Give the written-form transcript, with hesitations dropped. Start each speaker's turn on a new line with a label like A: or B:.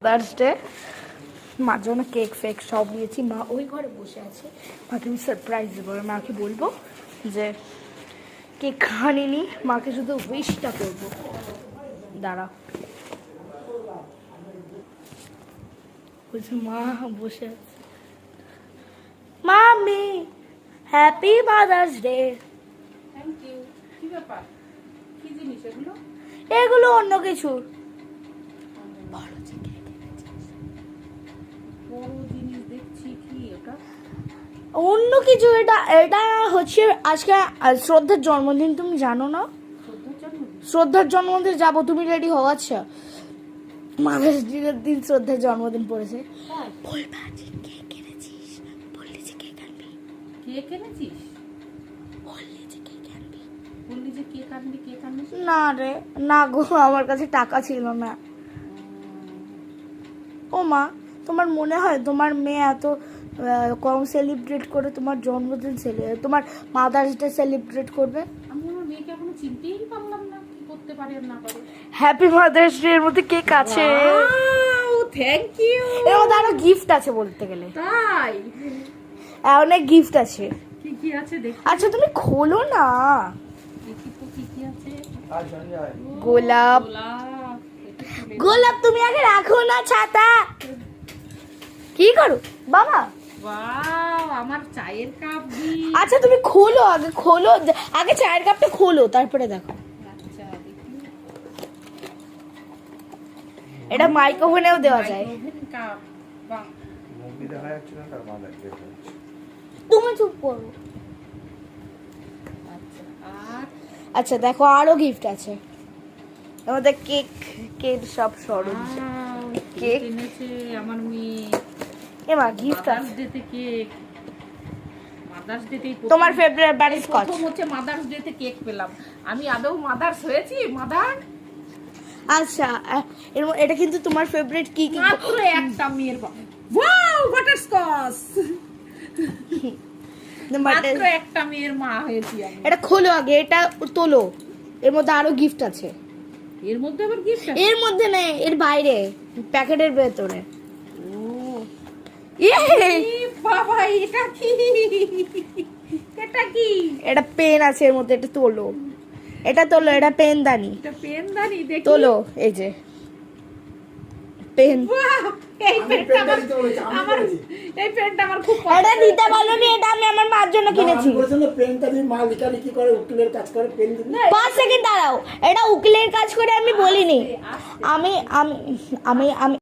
A: Thursday মার জন্য cake fake সব নিয়েছি। মা ওই ঘরে বসে আছে, মাকে আমি সারপ্রাইজ দেবো। মাকে বলবো যে কেক আনিনি, মাকে শুধু উইশটা করবো। দাঁড়া, বলছি মা বসে আছে। Mummy happy mother's day.
B: Thank you. কি ব্যাপার? কি জিনিস এগুলো?
A: এগুলো অন্য কিছু
B: বড় জিনিস দেখছি। কি ওটা?
A: অন্য কিছু। এটা এটা হচ্ছে আজকে শ্রদ্ধার জন্মদিন, তুমি জানো না?
B: শ্রদ্ধার জন্মদিন?
A: শ্রদ্ধার জন্মদিন যাবো, তুমি রেডি হও। আচ্ছা, মাদার্স ডের দিন শ্রদ্ধার জন্মদিন পড়েছে। বলবা যে কেক এনেছিস, বললি যে কেক আনবি।
B: কেক এনেছিস?
A: বললি যে কেক আনবি।
B: বললি যে কেক আনবি, কেক আনিস?
A: না রে, না গো, আমার কাছে টাকা ছিল না। ও মা, তোমার মনে হয় তোমার মেয়ে এত কম সেলিব্রেট করে তোমার জন্মদিন তোমার মাদার্স ডে সেলিব্রেট করবে?
B: আমি আমার মেয়েকে এখনো চিনতেই পারলাম না, কি করতে পারে আর না পারে।
A: হ্যাপি মাদার্স ডে এর মধ্যে কেক আছে।
B: Thank you.
A: এর মধ্যে আরো গিফট আছে বলতে গেলে।
B: তাই?
A: অনেক গিফট আছে।
B: কি কি আছে দেখি?
A: আচ্ছা তুমি খোলো না।
B: দেখি তো কি কি আছে।
A: গোলাপ।
B: গোলাপ। এটা খুলে
A: গোলাপ তুমি আগে রাখো না, ছাতা কি করো বাবা?
B: ওয়াও, আমার চায়ের কাপ দি।
A: আচ্ছা তুমি খোলো, আগে খোলো, আগে চায়ের কাপটা খোলো তারপরে দেখো।
B: আচ্ছা দেখি।
A: এটা মাইক্রোওভেনেও দেওয়া যায়।
B: Micro oven cup. বাহ।
C: মুভি দেখা যাচ্ছে না, তার মানে দেখা যাচ্ছে।
A: তুমি চুপ করো।
B: আচ্ছা, আর
A: আচ্ছা দেখো, আরো গিফট আছে আমাদের। কেক, কেক সব সরঞ্জাম।
B: কেক
A: কেক
B: এনেছে আমার মেয়ে।
A: এমা গিফট
B: মাদার্স
A: আছে।
B: ডে তে কেক। মাদার্স ডে তেই
A: তোমার ফেভারিট বাটারস্কচ।
B: প্রথম হচ্ছে মাদার্স ডে তে কেক পেলাম। আমি আদৌ মাদার্স হয়েছি? মাদার
A: আচ্ছা এটা কিন্তু তোমার ফেভারিট কি কি?
B: মাত্র একটা মেয়ের ওয়াও, বাটারস্কচ। মাত্র একটা মেয়ের মা হয়েছি আমি।
A: এটা খোলো আগে, এটা তোলো। এর মধ্যে আরো গিফট আছে।
B: এর মধ্যে আবার গিফট আছে?
A: এর মধ্যে নেই, এর বাইরে প্যাকেটের ভেতরে।
B: ও
A: ইয়ে,
B: বাবা, এটা কি? এটা কি?
A: এটা পেন আছে এর মধ্যে, এটা তোলো। এটা তোলো, এটা পেনদানি।
B: এটা পেনদানি দেখি।
A: তোলো, এই যে পেন।
B: বাহ, এই পেনটা আমার এই পেনটা আমার খুব পছন্দ।
A: এটা দিতে বলনি, এটা আমি আমার মার জন্য কিনেছি।
D: পেনটা দিয়ে মা লিখালিখি করে, উকিলের কাজ করে, পেন দিবি।
A: 5 সেকেন্ড দাঁড়াও, এটা উকিলের কাজ করে আমি বলিনি। আমি আমি আমি আমি